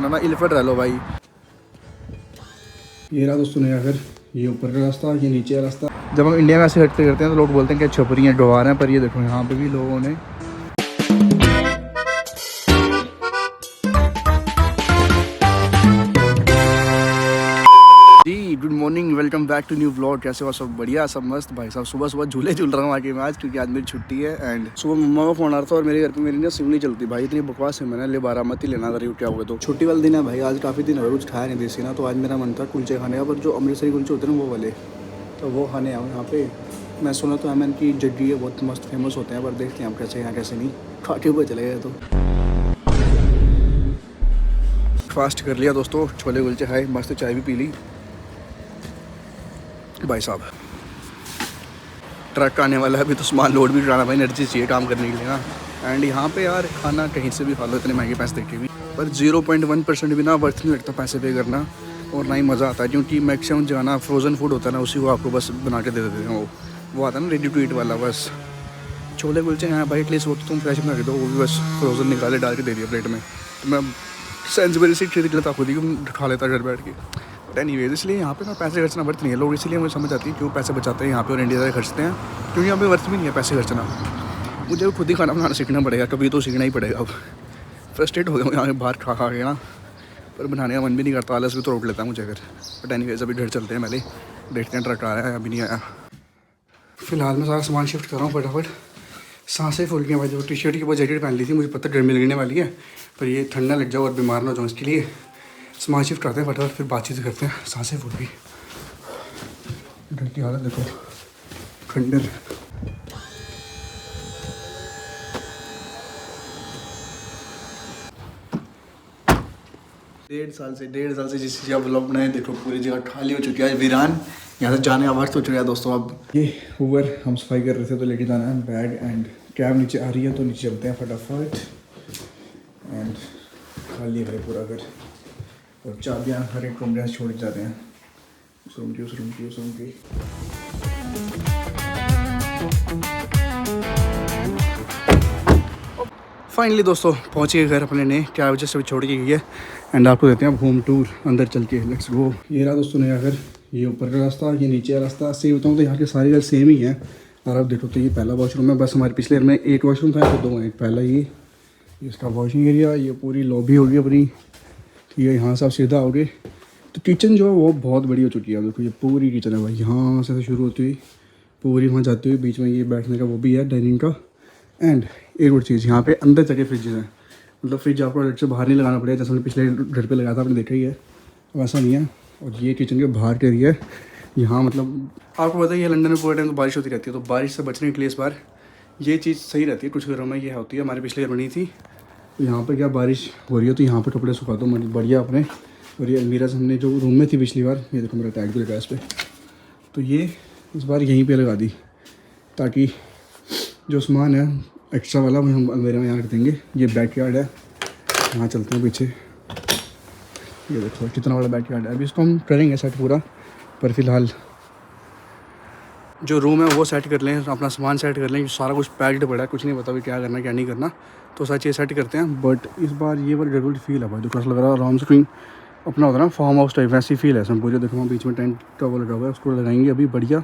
ना इलफट रह लो भाई। ये रहा दोस्तों नया घर, ये ऊपर का रास्ता, ये नीचे का रास्ता। जब हम इंडिया में ऐसे हटते करते हैं तो लोग बोलते हैं कि छपरी हैं, डुबा रहे हैं, पर ये देखो यहाँ पे भी लोगों ने जी good morning, welcome back to new vlog. कैसे हो सब? बढ़िया, सब मस्त भाई साहब। सुबह सुबह झूले झूल रहा हूँ आगे मैं आज, क्योंकि आज मेरी छुट्टी है। एंड सुबह मम्मा का फोन आ रहा था और मेरे घर पे मेरी ना सिम नहीं चलती भाई, इतनी बकवास है। मैंने ले बारामती लेना था क्या हुआ। तो छुट्टी वाले दिन है भाई, आज काफ़ी दिन हो कुछ खाया नहीं देसी ना, तो आज मेरा मन था कुलचे खाने का, पर जो अमृतसरी कुलचे होते हैं ना वो वाले, तो वो खाने आऊँ यहाँ पे। मैं सुना तो अमन की जड्डी है बहुत मस्त फेमस होते हैं, पर देखते हैं हम कैसे यहाँ कैसे नहीं खा के ऊपर चले गए। तो फास्ट कर लिया दोस्तों, छोले कुलचे खाए, मस्त चाय भी पी ली भाई साहब। ट्रक आने वाला है अभी, तो सामान लोड भी कराना भाई, एनर्जी चाहिए काम करने के लिए ना। एंड यहाँ पे यार खाना कहीं से भी खा लो, इतने महंगे पैसे देखे भी, पर 0.1% भी ना वर्थ नहीं लगता पैसे पे करना, और ना ही मज़ा आता है। क्योंकि मैक्सिमम जो है ना फ्रोज़न फूड होता है ना, उसी को आपको बस बना के दे देते हैं। वो आता है ना रेडी टू ईट वाला। बस छोले कुलचे हैं भाई, एटलीस्ट वो तो तुम फ्रेश बना के दो, वो भी बस फ्रोज़न निकाले डाल के दे दिया प्लेट में। तो मैं सेंसबरी से खरीद लेता खुद ही, खा लेता घर बैठ के। एनीवेज, इसलिए यहाँ पे ना पैसे खर्चना वर्थ नहीं है। लोग इसलिए मुझे समझ आती है क्यों पैसे बचाते हैं यहाँ पे और इंडिया से खर्चते हैं, क्योंकि यहाँ पे वर्थ भी नहीं है पैसे खर्चना। मुझे खुद ही खाना बनाना सीखना पड़ेगा, कभी तो सीखना ही पड़ेगा। अब फ्रस्ट्रेट हो गया हूँ यहाँ पे बाहर खा के ना, पर बनाने का मन भी नहीं करता, आलस भी तो रोक लेता है मुझे अगर। बट एनीवेज अभी घर चलते हैं, पहले देखते हैं ट्रक आ रहा है अभी नहीं आया। फिलहाल मैं सारा सामान शिफ्ट कर रहा हूँ फटाफट। सांसें फूल गई भाई, जो टी शर्ट की वो जैकेट पहन ली थी, मुझे पता गर्मी लगने वाली है, पर ये ठंडा लग जाओ और बीमार ना हो जाऊँ, इसके लिए सामान शिफ्ट करते हैं फटाफट, फिर बातचीत करते हैं। सांसें फूल गई, घर की हालत देखो, खंडर। डेढ़ साल से जिस जगह ब्लॉग बनाए देखो, पूरी जगह खाली हो चुकी है, वीरान। यहाँ से जाने का वक्त हो चुका है दोस्तों। अब ये ऊबर हम सफाई कर रहे थे तो लेके जाना है बैग, एंड कैब नीचे आ रही है तो नीचे चलते हैं फटाफट। एंड खाली है पूरा घर, और चाबियाँ हर एक कमरे से छोड़ के जाते हैं, उस रूम की, उस रूम की, उस रूम की। फाइनली दोस्तों पहुँच गए घर अपने नए, क्या वजह से छोड़ के गई है। एंड आपको देते हैं होम टूर अंदर चल के, लेट्स गो। ये रहा दोस्तों नया घर, ये ऊपर का रास्ता, ये नीचे का रास्ता। सही बताऊँ तो यहाँ के सारे घर सेम ही हैं। और आप देखो तो ये पहला वॉशरूम है, बस हमारे पिछले घर में एक वॉशरूम था, तो दो हैं। पहला ये इसका वॉशिंग एरिया, ये पूरी लॉबी होगी अपनी, ठीक है। यहाँ से आप सीधा आओगे तो किचन जो है वो बहुत बड़ी हो चुकी है। देखो ये पूरी किचन है भाई, यहाँ से शुरू होती हुई पूरी वहाँ जाती हुई, बीच में ये बैठने का वो भी है डाइनिंग का। एंड एक और चीज़, यहाँ पे अंदर जाके फ्रिज है, मतलब फ्रिज आपको अलग से बाहर नहीं लगाना पड़ेगा, जैसे हमने पिछले घर पे लगाया था, आपने देखा ही है, वैसा नहीं है। और ये किचन के बाहर का एरिया है, यहाँ मतलब आपको पता ही है लंदन में पूरे टाइम तो बारिश होती रहती है, तो बारिश से बचने के लिए इस बार ये चीज़ सही रहती है। कुछ घरों में ये होती है, हमारे पिछले घर में नहीं थी। तो यहाँ पर क्या बारिश हो रही है तो यहाँ पर कपड़े सुखा दो बढ़िया अपने। और ये अलमीरा से हमने जो रूम में थी पिछली बार, ये देखो मेरा टैग भी लगा इस पर, तो ये इस बार यहीं पे लगा दी, ताकि जो सामान है एक्स्ट्रा वाला वो हम अलमीरा में यहाँ रख देंगे। ये बैकयार्ड है, यहाँ चलते हैं पीछे, ये देखो कितना बड़ा बैकयार्ड है। अभी इसको हम करेंगे सेट पूरा, पर फिलहाल जो रूम है वो सेट कर लें, अपना सामान सेट कर लें। सारा कुछ पैक्ड पड़ा है, कुछ नहीं पता भी क्या करना क्या नहीं करना, तो सारी चीज़ सेट करते हैं। बट इस बार ये वाली डेवलप फील है भाई, जो लग रहा है आराम से अपना होता है ना फार्म हाउस टाइप, वैसी फील है इसमें पूरी। देखो बीच में टेंट का वो लगा हुआ है, उसको लगाएंगे अभी बढ़िया,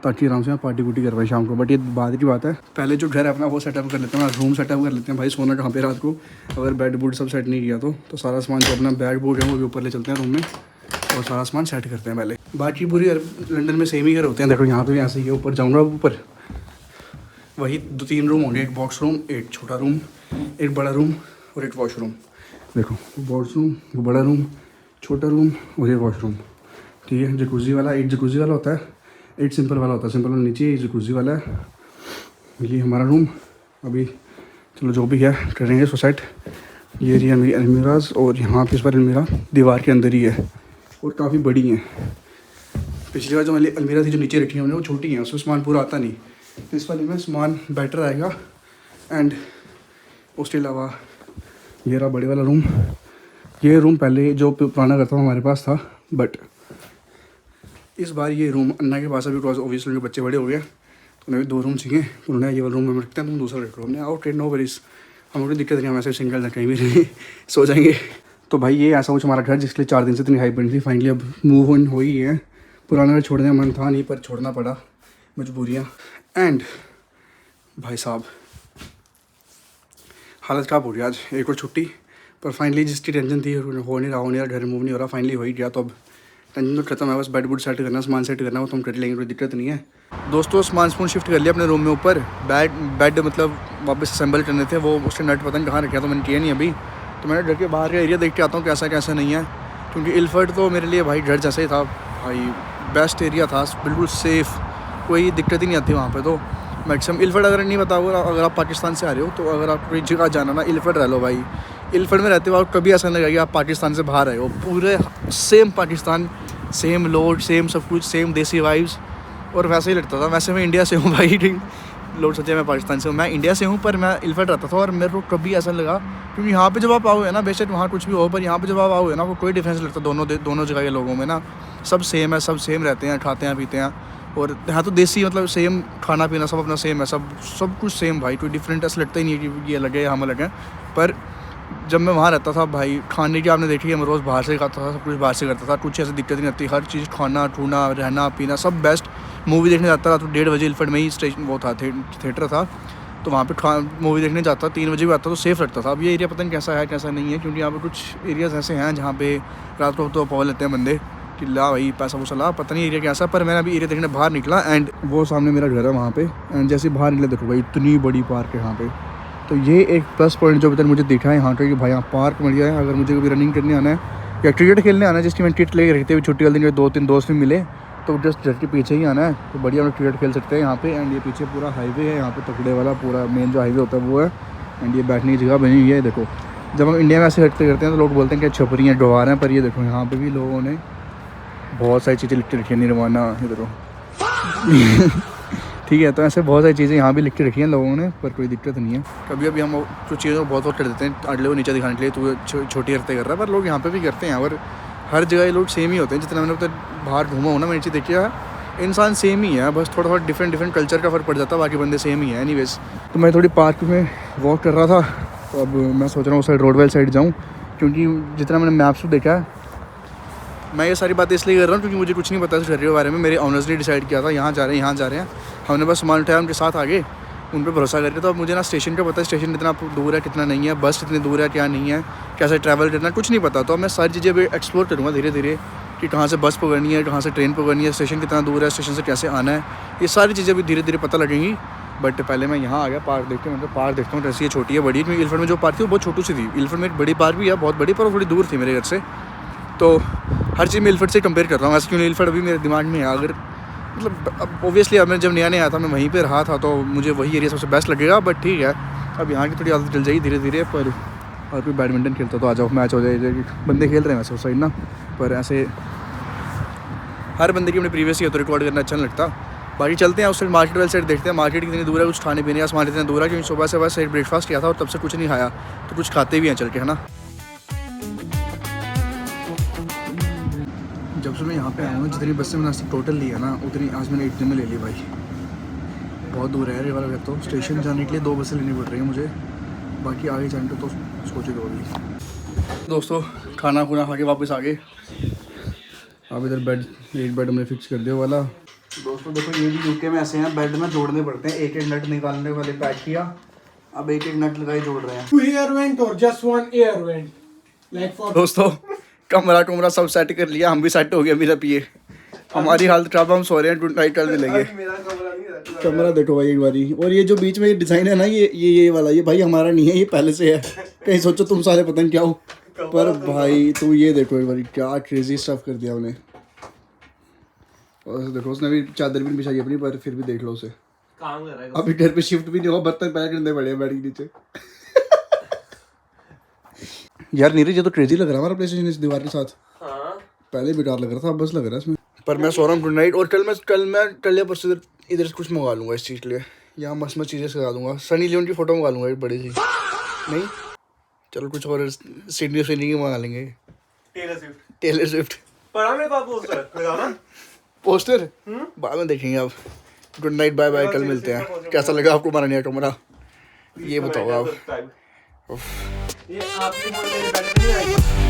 ताकि आराम से पार्टी वुटी करवाएं शाम को। बट ये बाद की बात है, पहले जो घर है अपना वो सेटअप कर लेते हैं, रूम सेटअप कर लेते हैं भाई। सोना कहाँ पे रात को, अगर बेड वुड सब सेट नहीं किया तो सारा सामान जो अपना बैग वुड है वो भी ऊपर ले चलते हैं रूम में, और सारा सामान सेट करते हैं पहले। बाकी पूरी लंदन में सेम ही घर होते हैं। देखो यहाँ पे भी ऐसे ही है, ऊपर जाऊँगा ऊपर वही 2-3 रूम होंगे, एक बॉक्स रूम, एक छोटा रूम, एक बड़ा रूम और एक वॉशरूम। देखो बॉक्स रूम, वो बड़ा रूम, छोटा रूम और एक वॉशरूम, ठीक है। जकूज़ी वाला, एक जकूज़ी वाला होता है, एक सिंपल वाला होता है। सिंपल वाला नीचे, एक जकूज़ी वाला है। ये हमारा रूम अभी चलो जो भी है करेंगे सो सेट। ये रही मेरी अलमीराज, और यहाँ पे इस बार अलमीरा दीवार के अंदर ही है और काफ़ी बड़ी हैं। पिछली बार जो वाली अलमीरा थी जो नीचे रखी है हमने, वो छोटी हैं, उसमें सामान पूरा आता नहीं। तो इस वाले में सामान बेटर आएगा। एंड उसके अलावा ये रहा बड़े वाला रूम। ये रूम पहले जो पुराना घर था हमारे पास था, बट इस बार ये रूम अन्ना के पास अभी, बिकॉज ऑब्वियसली उनके बच्चे बड़े हो गए, तो उन्हें भी 2 रूम चाहिए, तो उन्होंने ये वाला रूम में रखते हैं, तुम दूसरा रख लो। हमने आउट ट्रेड नो वरीज, हम लोग दिक्कत नहीं, हम ऐसे सिंगल ना कहीं भी नहीं सो जाएंगे। तो भाई ये ऐसा कुछ हमारा घर जिसके लिए 4 दिन से इतनी हाइप बनी थी, फाइनली अब मूव ऑन हो ही है। पुराना घर छोड़ने का मन था नहीं, पर छोड़ना पड़ा, मजबूरियाँ। एंड भाई साहब हालत ख़राब हो गई आज, एक और छुट्टी, पर फाइनली जिसकी टेंशन थी हो नहीं रहा, घर मूव नहीं हो रहा, फाइनली हो ही गया। तो अब टेंशन तो खत्म है, बस बेड वुड सेट करना, सामान सेट करना, वो तो हम कर लेंगे, कोई दिक्कत नहीं है। दोस्तों सामान शिफ्ट कर लिया अपने रूम में ऊपर, बेड मतलब वापस असेंबल करने थे, वो उसके नट पता नहीं कहाँ रखे, तो मैंने किया नहीं अभी। तो मैंने घर के बाहर का एरिया देख के आता हूँ कैसा कैसा नहीं है, क्योंकि इल्फर्ट तो मेरे लिए भाई घर जैसा ही था भाई, बेस्ट एरिया था, बिल्कुल सेफ़, कोई दिक्कत ही नहीं आती वहाँ पे। तो मैक्सिमम इल्फर्ट अगर नहीं पता होगा, अगर आप पाकिस्तान से आ रहे हो तो अगर आप कोई जगह जाना ना, इल्फर्ट रह लो भाई। इल्फर्ट में रहते हो आप कभी ऐसा नहीं लगेगा आप पाकिस्तान से बाहर आए हो, पूरे same Pakistan, same load, same सब कुछ, सेम देसी वाइब्स, और वैसे ही लगता था। वैसे मैं इंडिया से हूँ भाई, ठीक, लोग सोचते हैं मैं पाकिस्तान से हूँ, मैं इंडिया से हूँ, पर मैं इल्फर्ट रहता था और मेरे को कभी ऐसा लगा, क्योंकि यहाँ पे जब आप आओगे ना, बेशक वहाँ कुछ भी हो, पर यहाँ पे जब आप आओगे ना, वो कोई डिफरेंस लगता दोनों जगह के लोगों में ना, सब सेम है, सब सेम रहते हैं, खाते हैं पीते हैं, और यहाँ तो देसी मतलब सेम खाना पीना सब अपना सेम है, सब कुछ सेम भाई, कोई डिफरेंट ऐसा लगता ही नहीं है कि ये अलग है या हम अलग हैं। पर जब मैं वहाँ रहता था भाई, खाने की आपने देखी है, मैं रोज़ बाहर से खाता था, सब कुछ बाहर से करता था, कुछ ऐसी दिक्कत नहीं आती, हर चीज़ खाना ठूना रहना पीना सब बेस्ट। मूवी देखने जाता था तो 1:30 बजे इल्फर्ट में ही स्टेशन वो था, थिएटर था, तो वहाँ पे मूवी देखने जाता, 3 बजे भी आता, तो सेफ़ लगता था। अब ये एरिया पता नहीं कैसा है कैसा नहीं है, क्योंकि यहाँ पे कुछ एरियाज़ ऐसे हैं जहाँ पे रात को तो पहुँच लेते हैं बंदे कि ला भाई पैसा वूसा ला, पता नहीं एरिया कैसा। पर मैंने अभी एरिया देखने बाहर निकला, एंड वो सामने मेरा घर है वहाँ पे, एंड जैसे बाहर निकला देखो भाई इतनी बड़ी पार्क है यहाँ पे। तो ये एक प्लस पॉइंट जो अभी तक मुझे दिखा है यहाँ का, कि भाई यहाँ पार्क बढ़िया है। अगर मुझे कभी रनिंग करने आना है या क्रिकेट खेलने आना है, जिसकी मैं किट लेके रखते हुए छुट्टी वाले दिन 2-3 दोस्त भी मिले, तो जस्ट घर के पीछे ही आना है, तो बढ़िया हम क्रिकेट खेल सकते हैं यहाँ पे। एंड ये पीछे पूरा हाईवे है यहाँ पे, तकड़े वाला पूरा मेन जो हाईवे होता है वो है, एंड ये बैठने की जगह बनी हुई है। देखो जब हम इंडिया में ऐसे करते हैं तो लोग बोलते हैं कि छपरी हैं डोहार हैं, पर ये देखो यहाँ पे भी लोगों ने बहुत सारी चीज़ें लिख के रखी है, निर्माणा, ये देखो ठीक है। तो ऐसे बहुत सारी चीज़ें यहाँ भी लिख के रखी हैं लोगों ने, पर कोई दिक्कत नहीं है। कभी अभी हम कुछ चीज़ों को बहुत कर देते हैं अगले को नीचे दिखाने के लिए, तो छोटी हरकतें कर रहा है, पर लोग यहाँ पे भी करते हैं, और हर जगह ये लोग सेम ही होते हैं। जितना मैंने अब बाहर घूमा हूँ ना, मैंने नीचे देखा इंसान सेम ही है, बस थोड़ा डिफरेंट कल्चर का फ़र्क पड़ जाता है, बाकी बंदे सेम ही है। एनीवेज, तो मैं थोड़ी पार्क में वॉक कर रहा था, तो अब मैं सोच रहा हूँ उस साइड रोडवेल साइड जाऊँ, क्योंकि जितना मैंने मैप्स को देखा है, मैं ये सारी बातें इसलिए कर रहा हूँ क्योंकि मुझे कुछ नहीं पता इस घर के बारे में। मेरे ऑनर्स ने डिसाइड किया था यहाँ जा रहे हैं, हमने बस सामान उठाया, उनके साथ आगे उन पर भरोसा करके। तो अब मुझे ना स्टेशन का पता है, स्टेशन कितना दूर है कितना नहीं है, बस कितनी दूर है क्या नहीं है, कैसे ट्रैवल करना, कुछ नहीं पता। तो अब मैं सारी चीज़ें अभी एक्सप्लोर करूँगा धीरे धीरे, कि कहाँ से बस पकड़नी है, कहाँ से ट्रेन पकड़नी है, स्टेशन कितना दूर है, स्टेशन से कैसे आना है, ये सारी चीज़ें अभी धीरे धीरे पता लगेंगी। बट पहले मैं यहाँ आ गया, पार्क देखते हैं, मतलब पार्क देखता हूँ कैसी है, छोटी है बड़ी है, क्योंकि इल्फर्ट में जो पार्क थी वो बहुत छोटी सी थी। इल्फर्ट में एक बड़ी पार्क भी है, बहुत बड़ी, पर वो थोड़ी दूर थी मेरे घर से। तो हर चीज़ मैं इल्फर्ट से कंपेयर कर रहा हूँ, ऐसे क्यों इल्फर्ट अभी मेरे दिमाग में है। अगर मतलब अब ओबियसली अब मैं जब नया आया था, मैं वहीं पे रहा था, तो मुझे वही एरिया सबसे बेस्ट लगेगा। बट ठीक है, अब यहाँ की थोड़ी आदत चल जाएगी धीरे धीरे। पर और कोई बैडमिंटन खेलता तो आ जाओ, मैच हो जाए, बंदे खेल रहे हैं वैसे उस साइड ना, पर ऐसे हर बंदे की अपनी प्रीवियस ही तो रिकॉर्ड करना अच्छा नहीं लगता। बाकी चलते हैं उस साइड, मार्केट वाली साइड देखते हैं, मार्केट कितनी दूर है, कुछ खाने पीने का सामान इतना दूर है, क्योंकि सुबह से बस ब्रेकफास्ट किया था और तब से कुछ नहीं खाया, तो कुछ खाते भी हैं चल के, है ना। जब से मैं यहाँ पे आया हूँ, जितनी बस से मैंने आज तक टोटल लिया ना, उतनी आज मैंने 1 दिन में ले ली भाई। बहुत दूर है ये वाला घर, तो स्टेशन जाने के लिए 2 बसें लेनी पड़ रही है मुझे, बाकी आगे जाने को तो सोचे दो अभी। दोस्तों खाना खुना खा के वापस आ गए, अब इधर एक बेड हमने फिक्स कर दिया वाला। दोस्तों देखो ये भी यूके में ऐसे हैं, बेड में जोड़ने पड़ते हैं, एक नट निकालने वाले पैक किया, अब एक नट लगाए जोड़ रहे हैं। 2 air vent or just 1 air vent? Like for दोस्तों कमरा सब सेट कर लिया, हम भी सेट हो गए मेरा पिए, हमारी हालत खराब, हम सो रहे हैं, गुड नाइट कर मिलेंगे। कमरा देखो भाई एक बारी, और ये जो बीच में ये डिज़ाइन है ना, ये वाला, ये भाई हमारा नहीं है, ये पहले से है, कहीं सोचो तुम सारे पता नहीं क्या हो, पर भाई तू ये देखो एक बारी क्या क्रेजी स्टफ कर दिया उन्हें। और देखो उसने भी चादर भी नहीं बिछाई अपनी, पर फिर भी देख लो उसे, काम कर रहा है अभी, घर पे शिफ्ट भी नहीं हुआ, बर्तन पैक करने पड़े हैं बेड के नीचे। यार नीरज ये तो क्रेजी लग रहा है हमारा प्लेस्टेशन इस दीवार के साथ। हाँ। पहले बेकार लग रहा था, अब बस लग रहा है इसमें। पर मैं सो रहा हूँ, गुड नाइट। और कल या परसों इधर से कुछ मंगा लूँगा इस चीज़ के लिए, यहाँ मस्त चीज़ें सजा दूँगा, सनी लियोन की फोटो मंगा लूँगा एक बड़ी सी, नहीं चलो कुछ और सिडनी की मंगा लेंगे, टेलर स्विफ्ट पड़ा मेरे पास पोस्टर बाद में देखेंगे। अब गुड नाइट, बाय बाय, कल मिलते हैं। कैसा लगा आपको हमारा नया कमरा, ये बताओ आप। ये आपने बोल मेरे बैठ पे नहीं आई।